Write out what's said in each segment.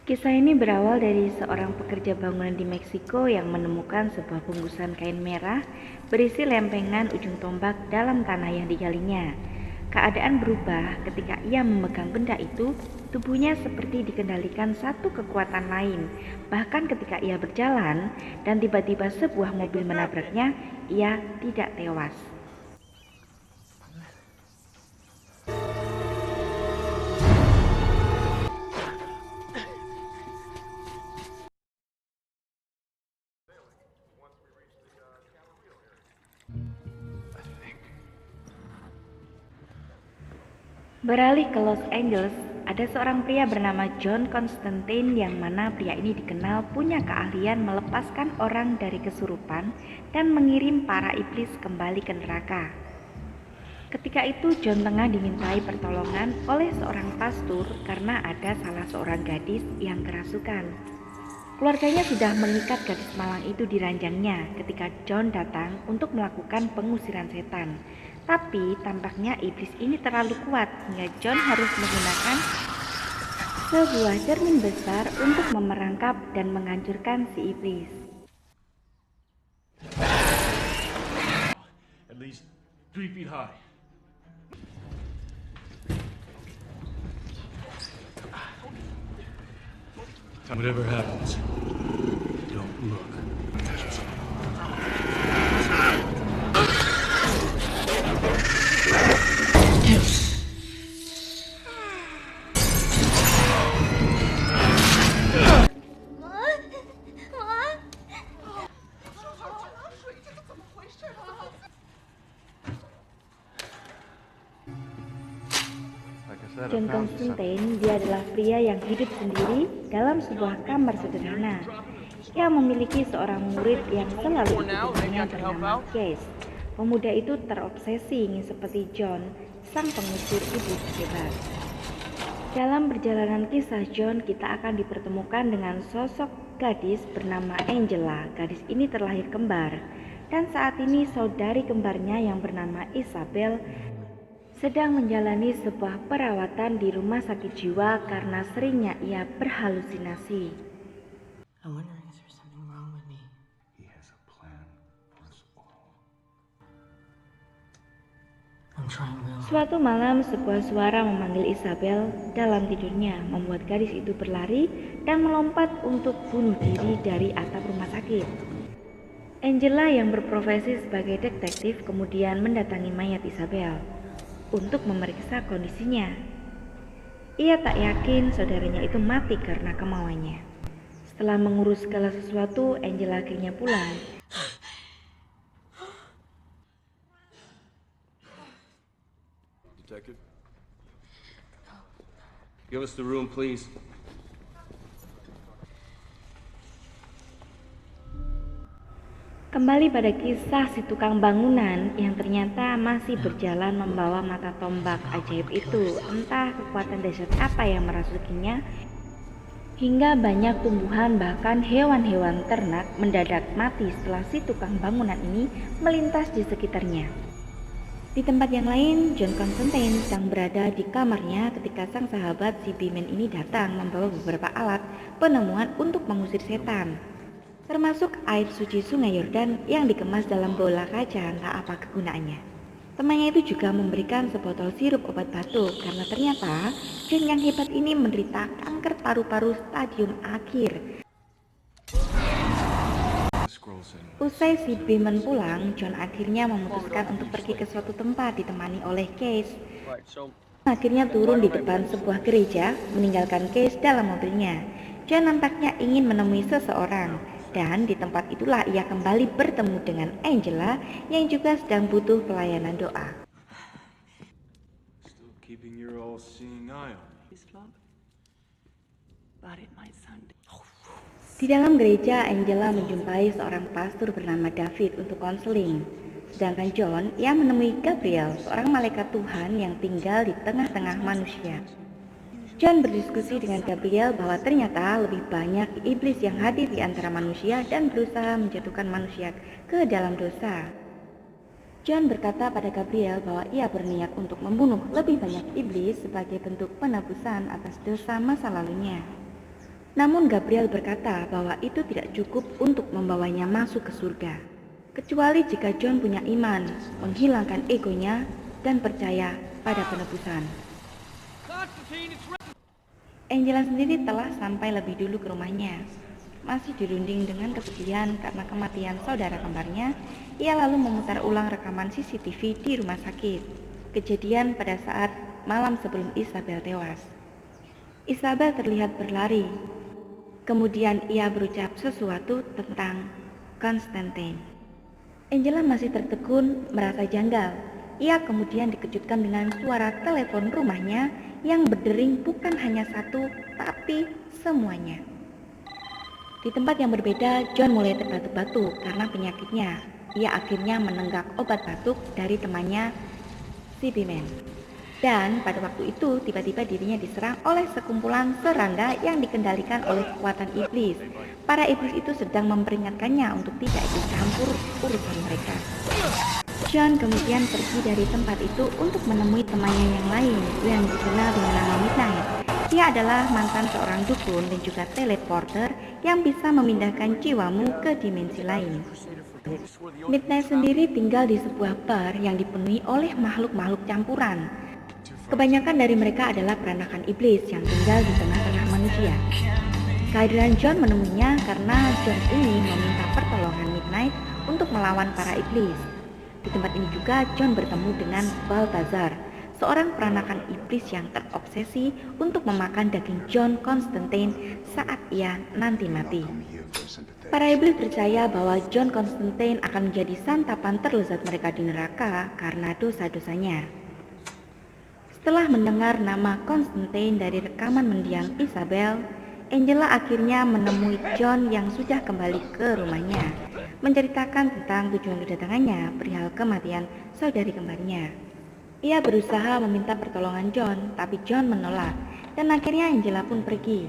Kisah ini berawal dari seorang pekerja bangunan di Meksiko yang menemukan sebuah bungkusan kain merah berisi lempengan ujung tombak dalam tanah yang digalinya. Keadaan berubah ketika ia memegang benda itu, tubuhnya seperti dikendalikan satu kekuatan lain. Bahkan ketika ia berjalan dan tiba-tiba sebuah mobil menabraknya, ia tidak tewas. Beralih ke Los Angeles, ada seorang pria bernama John Constantine yang mana pria ini dikenal punya keahlian melepaskan orang dari kesurupan dan mengirim para iblis kembali ke neraka. Ketika itu John tengah dimintai pertolongan oleh seorang pastor karena ada salah seorang gadis yang kerasukan. Keluarganya sudah mengikat gadis malang itu di ranjangnya ketika John datang untuk melakukan pengusiran setan. Tapi tampaknya iblis ini terlalu kuat hingga John harus menggunakan sebuah cermin besar untuk memerangkap dan menghancurkan si iblis. At least 3 feet high. Whatever happens, don't look. John Constantine, dia adalah pria yang hidup sendiri dalam sebuah kamar sederhana. Ia memiliki seorang murid yang selalu ikutinya bernama Case. Pemuda itu terobsesi ingin seperti John, sang pengusir iblis hebat. Dalam perjalanan kisah John, kita akan dipertemukan dengan sosok gadis bernama Angela. Gadis ini terlahir kembar, dan saat ini saudari kembarnya yang bernama Isabel sedang menjalani sebuah perawatan di rumah sakit jiwa karena seringnya ia berhalusinasi. I'm wondering, is there something wrong with me? He has a plan for us all. I'm trying real hard. Suatu malam, sebuah suara memanggil Isabel dalam tidurnya, membuat gadis itu berlari dan melompat untuk bunuh diri dari atap rumah sakit. Angela yang berprofesi sebagai detektif kemudian mendatangi mayat Isabel untuk memeriksa kondisinya. Ia tak yakin saudaranya itu mati karena kemauannya. Setelah mengurus segala sesuatu, Angela akhirnya pulang. Detective? Give us the room, please. Kembali pada kisah si tukang bangunan yang ternyata masih berjalan membawa mata tombak ajaib itu. Entah kekuatan dahsyat apa yang merasukinya, hingga banyak tumbuhan bahkan hewan-hewan ternak mendadak mati setelah si tukang bangunan ini melintas di sekitarnya. Di tempat yang lain, John Constantine sedang berada di kamarnya ketika sang sahabat si Beeman ini datang membawa beberapa alat penemuan untuk mengusir setan, termasuk air suci sungai Yordan yang dikemas dalam bola kaca. Entah apa kegunaannya. Temannya itu juga memberikan sebotol sirup obat batuk karena ternyata John yang hebat ini menderita kanker paru-paru stadium akhir. Usai si Beeman pulang, John akhirnya memutuskan untuk pergi ke suatu tempat ditemani oleh Case. Akhirnya turun di depan sebuah gereja, meninggalkan Case dalam mobilnya. John nampaknya ingin menemui seseorang, dan di tempat itulah ia kembali bertemu dengan Angela yang juga sedang butuh pelayanan doa. Still keeping your all-seeing eye on me. But it might sound... Di dalam gereja, Angela menjumpai seorang pastor bernama David untuk konseling. Sedangkan John, ia menemui Gabriel, seorang malaikat Tuhan yang tinggal di tengah-tengah manusia. John berdiskusi dengan Gabriel bahwa ternyata lebih banyak iblis yang hadir di antara manusia dan berusaha menjatuhkan manusia ke dalam dosa. John berkata pada Gabriel bahwa ia berniat untuk membunuh lebih banyak iblis sebagai bentuk penebusan atas dosa masa lalunya. Namun Gabriel berkata bahwa itu tidak cukup untuk membawanya masuk ke surga, kecuali jika John punya iman, menghilangkan egonya, dan percaya pada penebusan. Angela sendiri telah sampai lebih dulu ke rumahnya. Masih dirunding dengan kesedihan karena kematian saudara kembarnya, ia lalu memutar ulang rekaman CCTV di rumah sakit. Kejadian pada saat malam sebelum Isabel tewas. Isabel terlihat berlari. Kemudian ia berucap sesuatu tentang Constantine. Angela masih tertegun, merasa janggal. Ia kemudian dikejutkan dengan suara telepon rumahnya yang berdering bukan hanya satu, tapi semuanya. Di tempat yang berbeda, John mulai terbatuk-batuk karena penyakitnya. Ia akhirnya menenggak obat batuk dari temannya, si Biman. Dan pada waktu itu tiba-tiba dirinya diserang oleh sekumpulan serangga yang dikendalikan oleh kekuatan iblis. Para iblis itu sedang memperingatkannya untuk tidak ikut campur urusan mereka. John kemudian pergi dari tempat itu untuk menemui temannya yang lain yang dikenal dengan nama Midnight. Dia adalah mantan seorang dukun dan juga teleporter yang bisa memindahkan jiwamu ke dimensi lain. Midnight sendiri tinggal di sebuah bar yang dipenuhi oleh makhluk-makhluk campuran. Kebanyakan dari mereka adalah peranakan iblis yang tinggal di tengah-tengah manusia. Kehadiran John menemuinya karena John ini meminta pertolongan Midnight untuk melawan para iblis. Di tempat ini juga John bertemu dengan Balthazar, seorang peranakan iblis yang terobsesi untuk memakan daging John Constantine saat ia nanti mati. Para iblis percaya bahwa John Constantine akan menjadi santapan terlezat mereka di neraka karena dosa-dosanya. Setelah mendengar nama Constantine dari rekaman mendiang Isabel, Angela akhirnya menemui John yang sudah kembali ke rumahnya, menceritakan tentang tujuan kedatangannya perihal kematian saudari kembarnya. Ia berusaha meminta pertolongan John, tapi John menolak, dan akhirnya Angela pun pergi.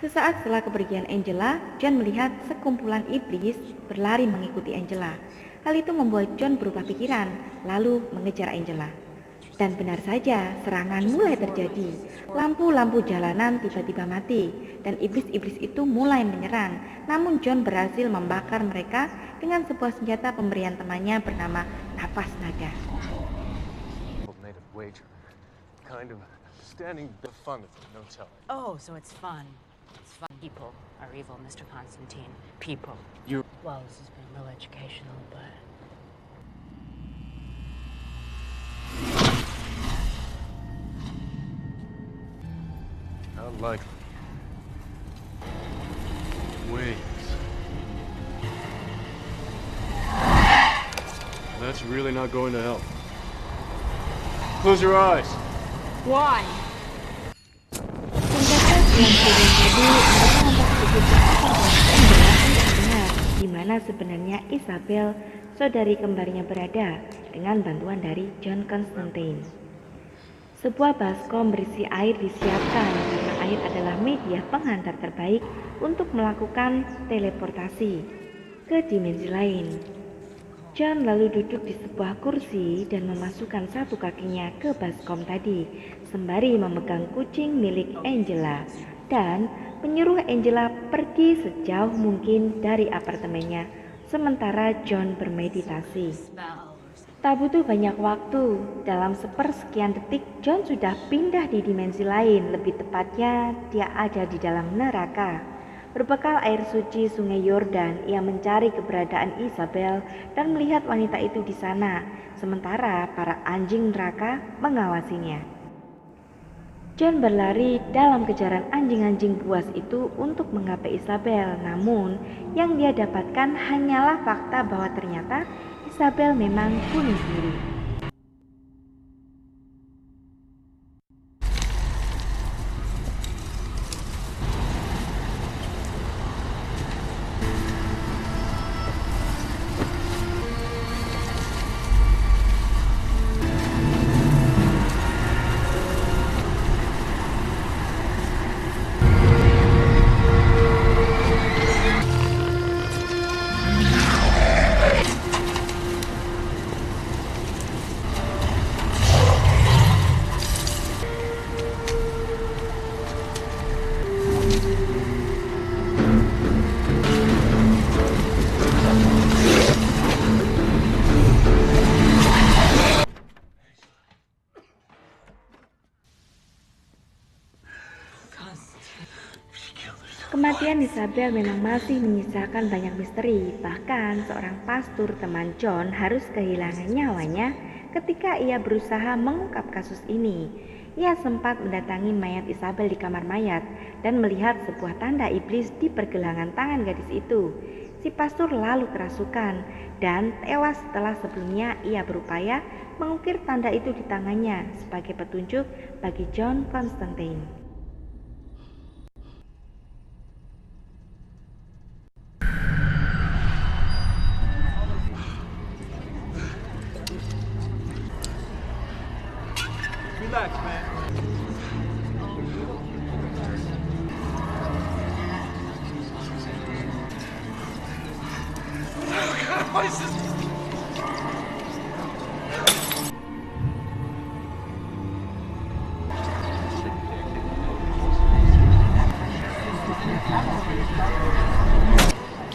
Sesaat setelah kepergian Angela, John melihat sekumpulan iblis berlari mengikuti Angela. Hal itu membuat John berubah pikiran, lalu mengejar Angela. Dan benar saja, serangan mulai terjadi. Lampu-lampu jalanan tiba-tiba mati, dan iblis-iblis itu mulai menyerang. Namun John berhasil membakar mereka dengan sebuah senjata pemberian temannya bernama Nafas Naga. Kind of standing the fun of it, no telling. Oh, so it's fun. It's fun. People are evil, Mr. Constantine. People. Well, this has been real educational, but... Unlikely. Wait. That's really not going to help. Close your eyes. Why? Singkatnya setelah kejadian tadi, mereka nampak sedikit Angela untuk mendengar di mana sebenarnya Isabel, saudari kembarnya berada, dengan bantuan dari John Constantine. Sebuah baskom berisi air disiapkan karena air adalah media penghantar terbaik untuk melakukan teleportasi ke dimensi lain. John lalu duduk di sebuah kursi dan memasukkan satu kakinya ke baskom tadi, sembari memegang kucing milik Angela dan menyuruh Angela pergi sejauh mungkin dari apartemennya, sementara John bermeditasi. Tak butuh banyak waktu, dalam sepersekian detik John sudah pindah di dimensi lain, lebih tepatnya dia ada di dalam neraka. Berbekal air suci sungai Yordan, ia mencari keberadaan Isabel dan melihat wanita itu di sana, sementara para anjing neraka mengawasinya. John berlari dalam kejaran anjing-anjing buas itu untuk menggapai Isabel, namun yang dia dapatkan hanyalah fakta bahwa ternyata Isabel memang bunuh diri. Kematian Isabel memang masih menyisakan banyak misteri. Bahkan seorang pastor teman John harus kehilangan nyawanya ketika ia berusaha mengungkap kasus ini. Ia sempat mendatangi mayat Isabel di kamar mayat dan melihat sebuah tanda iblis di pergelangan tangan gadis itu. Si pastor lalu kerasukan dan tewas setelah sebelumnya ia berupaya mengukir tanda itu di tangannya sebagai petunjuk bagi John Constantine. Relax, man. What is this?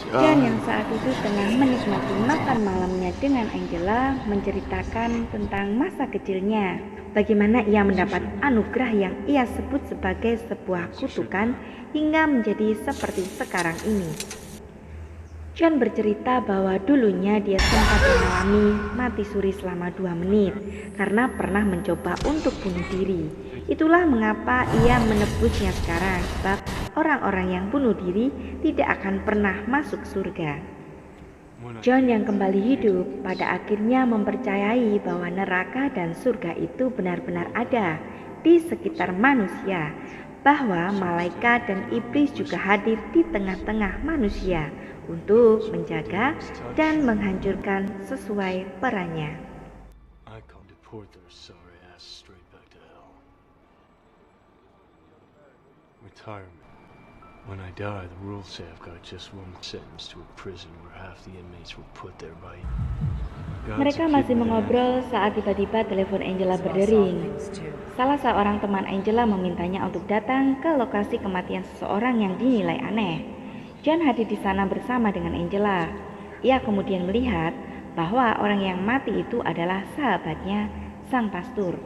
John yang saat itu tengah menikmati makan malamnya dengan Angela menceritakan tentang masa kecilnya, bagaimana ia mendapat anugerah yang ia sebut sebagai sebuah kutukan hingga menjadi seperti sekarang ini. John bercerita bahwa dulunya dia sempat mengalami mati suri selama 2 menit karena pernah mencoba untuk bunuh diri. Itulah mengapa ia menebusnya sekarang, sebab orang-orang yang bunuh diri tidak akan pernah masuk surga. John yang kembali hidup pada akhirnya mempercayai bahwa neraka dan surga itu benar-benar ada di sekitar manusia, bahwa malaikat dan iblis juga hadir di tengah-tengah manusia untuk menjaga dan menghancurkan sesuai perannya. I come to port their sorry ass straight back to hell. Retirement. When I die, the rules say I've got just one sentence to a prison where half the inmates were put there by God's Mereka a masih kid, man. mengobrol saat tiba-tiba telepon Angela berdering. Salah seorang teman Angela memintanya untuk datang ke lokasi kematian seseorang yang dinilai aneh. John hadir di sana bersama dengan Angela. Ia kemudian melihat bahwa orang yang mati itu adalah sahabatnya, sang pastor.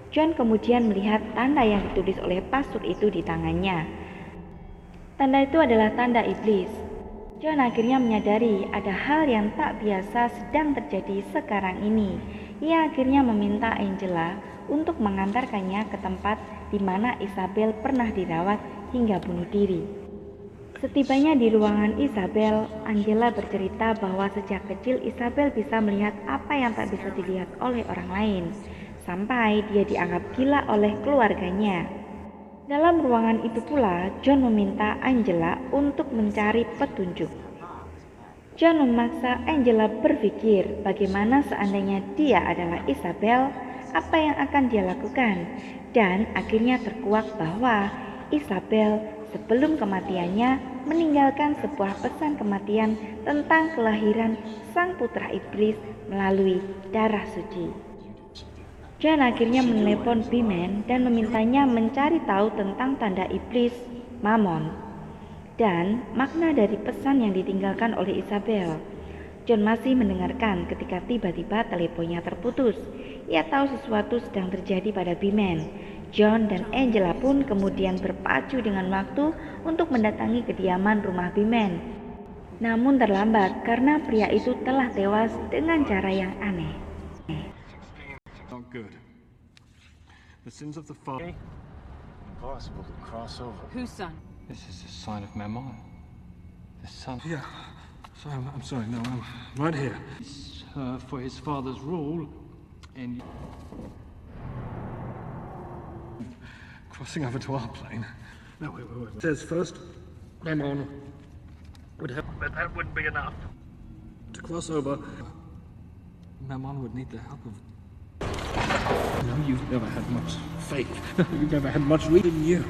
John kemudian melihat tanda yang ditulis oleh pastor itu di tangannya. Tanda itu adalah tanda iblis. John akhirnya menyadari ada hal yang tak biasa sedang terjadi sekarang ini. Ia akhirnya meminta Angela untuk mengantarkannya ke tempat di mana Isabel pernah dirawat hingga bunuh diri. Setibanya di ruangan Isabel, Angela bercerita bahwa sejak kecil Isabel bisa melihat apa yang tak bisa dilihat oleh orang lain, sampai dia dianggap gila oleh keluarganya. Dalam ruangan itu pula, John meminta Angela untuk mencari petunjuk. John memaksa Angela berpikir bagaimana seandainya dia adalah Isabel, apa yang akan dia lakukan, dan akhirnya terkuak bahwa Isabel sebelum kematiannya meninggalkan sebuah pesan kematian tentang kelahiran sang putra iblis melalui darah suci. John akhirnya menelepon Bimen dan memintanya mencari tahu tentang tanda iblis Mammon dan makna dari pesan yang ditinggalkan oleh Isabel. John masih mendengarkan ketika tiba-tiba teleponnya terputus. Ia tahu sesuatu sedang terjadi pada Bimen. John dan Angela pun kemudian berpacu dengan waktu untuk mendatangi kediaman rumah Bimen. Namun terlambat karena pria itu telah tewas dengan cara yang aneh. Not good. The sins of the father. Impossible to cross over. Whose son? This is a sign of Mammon. The son Yeah. So I'm sorry. No, I'm right here. is for his father's rule, and Crossing over to our plane. No, wait. It says first, Mammon would have, but that wouldn't be enough. To cross over, Mammon would need the help of. no, you've never had much faith. You've never had much reading you.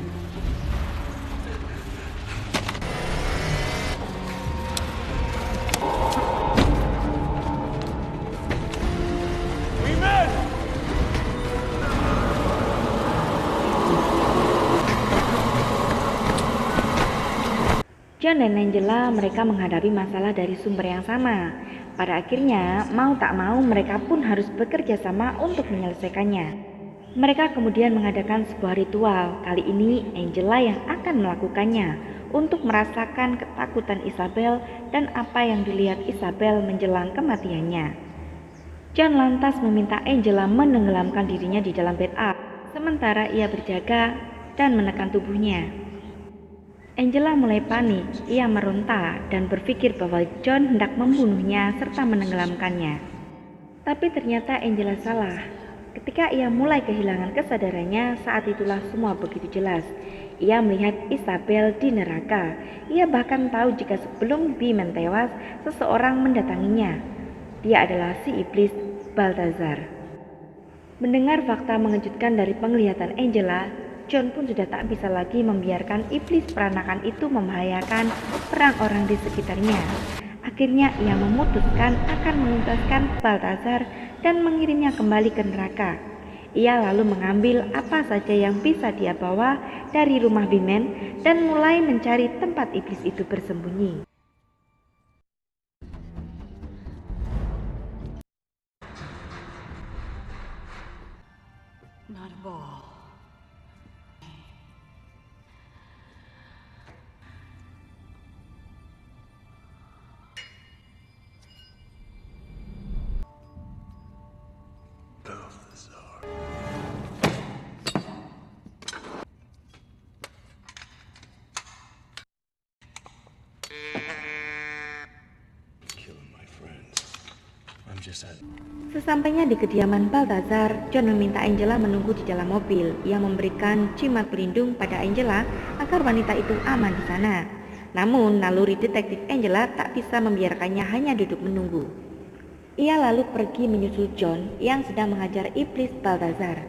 John dan Angela mereka menghadapi masalah dari sumber yang sama. Pada akhirnya, mau tak mau mereka pun harus bekerja sama untuk menyelesaikannya. Mereka kemudian mengadakan sebuah ritual. Kali ini Angela yang akan melakukannya untuk merasakan ketakutan Isabel dan apa yang dilihat Isabel menjelang kematiannya. John lantas meminta Angela menenggelamkan dirinya di dalam bed up, sementara ia berjaga dan menekan tubuhnya. Angela mulai panik, ia meronta dan berpikir bahwa John hendak membunuhnya serta menenggelamkannya. Tapi ternyata Angela salah. Ketika ia mulai kehilangan kesadarannya, saat itulah semua begitu jelas. Ia melihat Isabel di neraka. Ia bahkan tahu jika sebelum Beeman tewas, seseorang mendatanginya. Dia adalah si iblis Balthazar. Mendengar fakta mengejutkan dari penglihatan Angela, John pun sudah tak bisa lagi membiarkan iblis peranakan itu membahayakan perang orang di sekitarnya. Akhirnya ia memutuskan akan menuntaskan Balthazar dan mengirimnya kembali ke neraka. Ia lalu mengambil apa saja yang bisa dia bawa dari rumah Beeman dan mulai mencari tempat iblis itu bersembunyi. Not a ball. Sesampainya di kediaman Balthazar, John meminta Angela menunggu di dalam mobil. Ia memberikan jimat pelindung pada Angela agar wanita itu aman di sana. Namun, naluri detektif Angela tak bisa membiarkannya hanya duduk menunggu. Ia lalu pergi menyusul John yang sedang mengajar iblis Balthazar.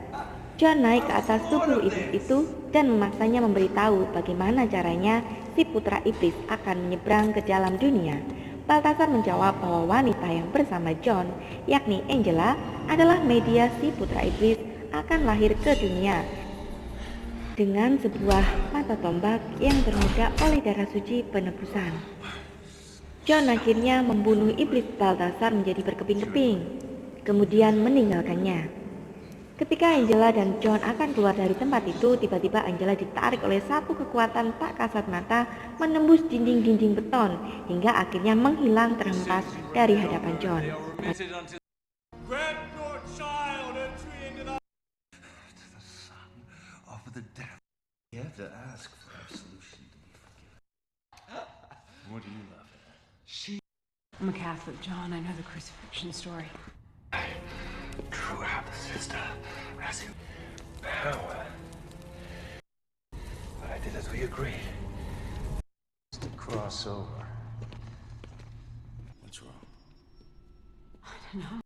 John naik ke atas tubuh iblis itu dan memaksanya memberitahu bagaimana caranya si putra iblis akan menyeberang ke dalam dunia. Balthazar menjawab bahwa wanita yang bersama John, yakni Angela, adalah media si putra iblis akan lahir ke dunia dengan sebuah mata tombak yang ternoda oleh darah suci penebusan. John akhirnya membunuh iblis Balthazar menjadi berkeping-keping, kemudian meninggalkannya. Ketika Angela dan John akan keluar dari tempat itu, tiba-tiba Angela ditarik oleh satu kekuatan tak kasat mata menembus dinding-dinding beton hingga akhirnya menghilang terhempas dari hadapan John. I'm a Catholic, John. I know the crucifixion story. True, how the sister has him power. But I did as we agreed. Just to cross over. What's wrong? I don't know.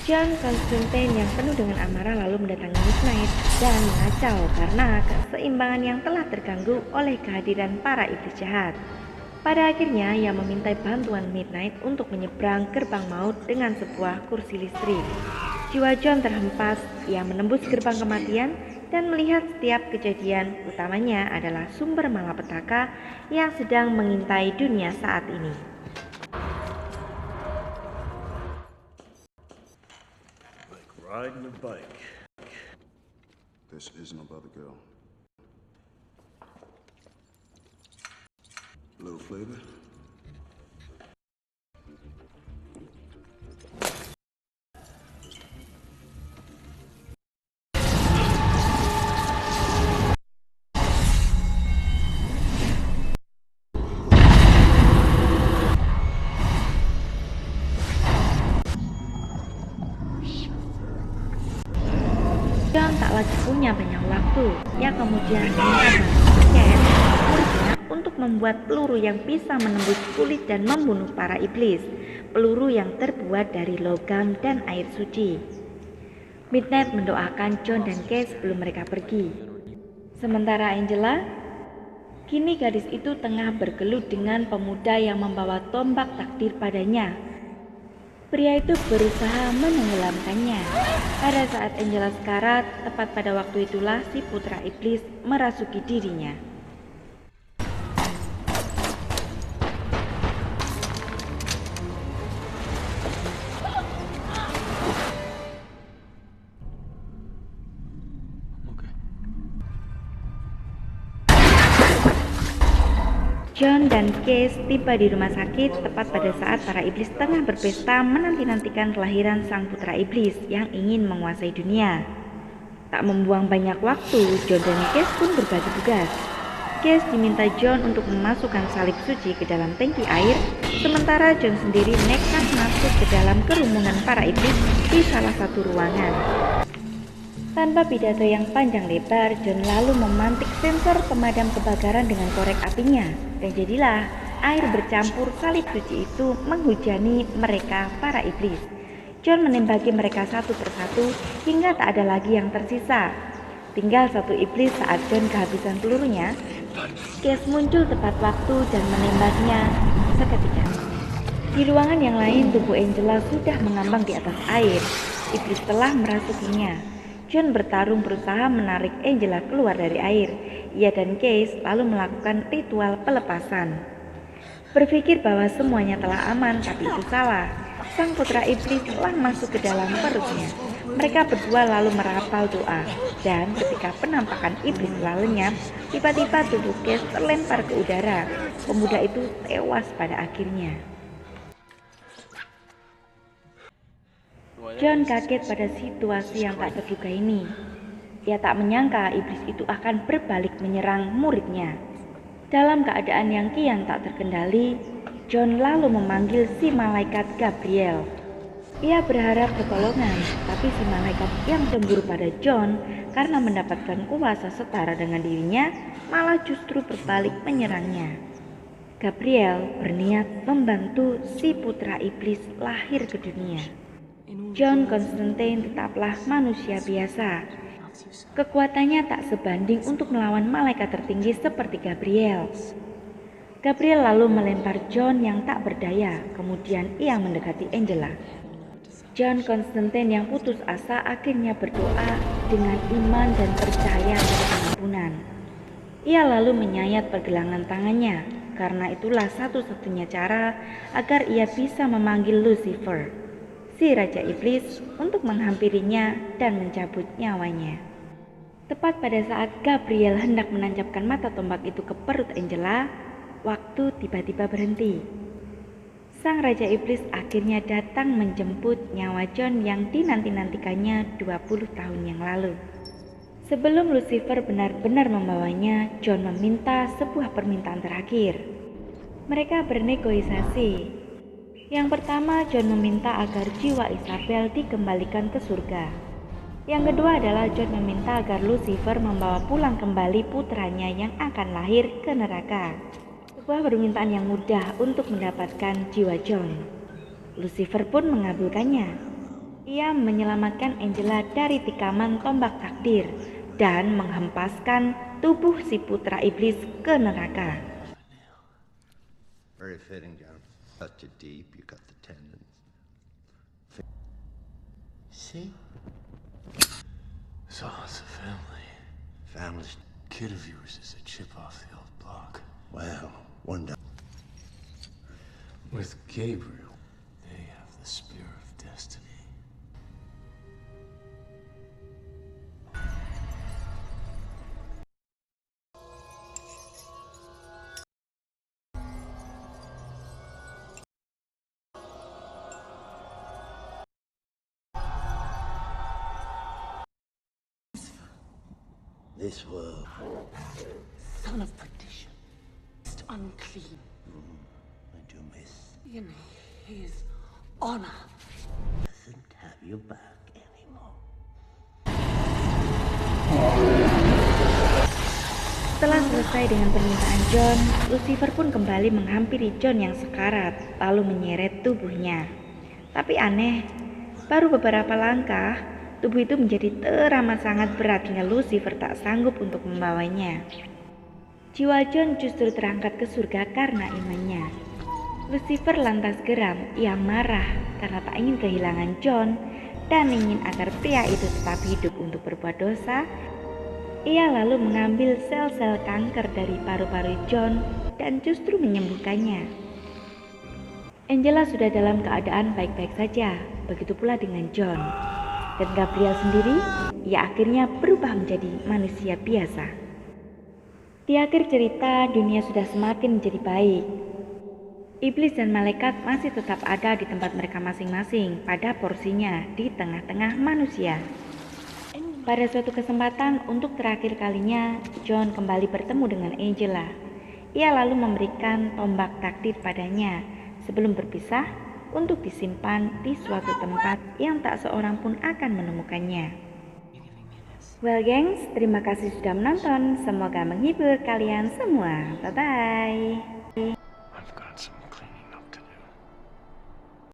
John Constantine yang penuh dengan amarah lalu mendatangi Midnight dan mengacau karena keseimbangan yang telah terganggu oleh kehadiran para iblis jahat. Pada akhirnya ia meminta bantuan Midnight untuk menyeberang gerbang maut dengan sebuah kursi listrik. Jiwa John terhempas, ia menembus gerbang kematian dan melihat setiap kejadian, utamanya adalah sumber malapetaka yang sedang mengintai dunia saat ini. Like riding a bike. This isn't about the girl. A little flavor? John tak lagi punya banyak waktu. Ia kemudian meminta bantuan Ken, muridnya, untuk membuat peluru yang bisa menembus kulit dan membunuh para iblis. Peluru yang terbuat dari logam dan air suci. Midnight mendoakan John dan Kay sebelum mereka pergi. Sementara Angela, kini gadis itu tengah bergelut dengan pemuda yang membawa tombak takdir padanya. Pria itu berusaha menenggelamkannya. Pada saat Angela sekarat, tepat pada waktu itulah si putra iblis merasuki dirinya. John dan Case tiba di rumah sakit tepat pada saat para iblis tengah berpesta menanti-nantikan kelahiran sang putra iblis yang ingin menguasai dunia. Tak membuang banyak waktu, John dan Case pun berbagi tugas. Case diminta John untuk memasukkan salib suci ke dalam tangki air, sementara John sendiri nekat masuk ke dalam kerumunan para iblis di salah satu ruangan. Tanpa pidato yang panjang lebar, John lalu memantik sensor pemadam kebakaran dengan korek apinya, dan jadilah air bercampur salib suci itu menghujani mereka para iblis. John menembaki mereka satu persatu hingga tak ada lagi yang tersisa. Tinggal satu iblis saat John kehabisan pelurunya. Case muncul tepat waktu dan menembaknya seketika. Di ruangan yang lain, tubuh Angela sudah mengambang di atas air. Iblis telah merasukinya. John bertarung berusaha menarik Angela keluar dari air. Ia dan Case lalu melakukan ritual pelepasan. Berpikir bahwa semuanya telah aman, tapi itu salah. Sang putra iblis telah masuk ke dalam perutnya. Mereka berdua lalu merapal doa, dan ketika penampakan iblis telah lenyap, tiba-tiba tubuh Case terlempar ke udara. Pemuda itu tewas pada akhirnya. John kaget pada situasi yang tak terduga ini. Ia tak menyangka iblis itu akan berbalik menyerang muridnya. Dalam keadaan yang kian tak terkendali, John lalu memanggil si malaikat Gabriel. Ia berharap pertolongan, tapi si malaikat yang cemburu pada John karena mendapatkan kuasa setara dengan dirinya malah justru berbalik menyerangnya. Gabriel berniat membantu si putra iblis lahir ke dunia. John Constantine tetaplah manusia biasa. Kekuatannya tak sebanding untuk melawan malaikat tertinggi seperti Gabriel. Gabriel lalu melempar John yang tak berdaya, kemudian ia mendekati Angela. John Constantine yang putus asa akhirnya berdoa dengan iman dan percaya pada pengampunan. Ia lalu menyayat pergelangan tangannya, karena itulah satu-satunya cara agar ia bisa memanggil Lucifer, si Raja Iblis, untuk menghampirinya dan mencabut nyawanya. Tepat pada saat Gabriel hendak menancapkan mata tombak itu ke perut Angela, waktu tiba-tiba berhenti. Sang Raja Iblis akhirnya datang menjemput nyawa John yang dinanti-nantikannya 20 tahun yang lalu. Sebelum Lucifer benar-benar membawanya, John meminta sebuah permintaan terakhir. Mereka bernegosiasi. Yang pertama, John meminta agar jiwa Isabel dikembalikan ke surga. Yang kedua adalah John meminta agar Lucifer membawa pulang kembali putranya yang akan lahir ke neraka. Sebuah permintaan yang mudah untuk mendapatkan jiwa John. Lucifer pun mengabulkannya. Ia menyelamatkan Angela dari tikaman tombak takdir dan menghempaskan tubuh si putra iblis ke neraka. Very fitting, John. Cut you deep, you cut the tendons. See? So it's a family. Family's... Kid of yours is a chip off the old block. Well, one day... With Gabriel, they have the spear of destiny. This world... Son of perdition. It's unclean. I do miss... In his honor. Doesn't have you back anymore. Setelah selesai dengan permintaan John, Lucifer pun kembali menghampiri John yang sekarat, lalu menyeret tubuhnya. Tapi aneh, baru beberapa langkah, tubuh itu menjadi teramat sangat berat hingga Lucifer tak sanggup untuk membawanya. Jiwa John justru terangkat ke surga karena imannya. Lucifer lantas geram, ia marah karena tak ingin kehilangan John dan ingin agar pria itu tetap hidup untuk berbuat dosa. Ia lalu mengambil sel-sel kanker dari paru-paru John dan justru menyembuhkannya. Angela sudah dalam keadaan baik-baik saja, begitu pula dengan John. Dan Gabriel sendiri, ia akhirnya berubah menjadi manusia biasa. Di akhir cerita, dunia sudah semakin menjadi baik. Iblis dan malaikat masih tetap ada di tempat mereka masing-masing pada porsinya di tengah-tengah manusia. Pada suatu kesempatan untuk terakhir kalinya, John kembali bertemu dengan Angela. Ia lalu memberikan tombak takdir padanya sebelum berpisah untuk disimpan di suatu tempat yang tak seorang pun akan menemukannya. Well gengs, terima kasih sudah menonton. Semoga menghibur kalian semua. Bye-bye.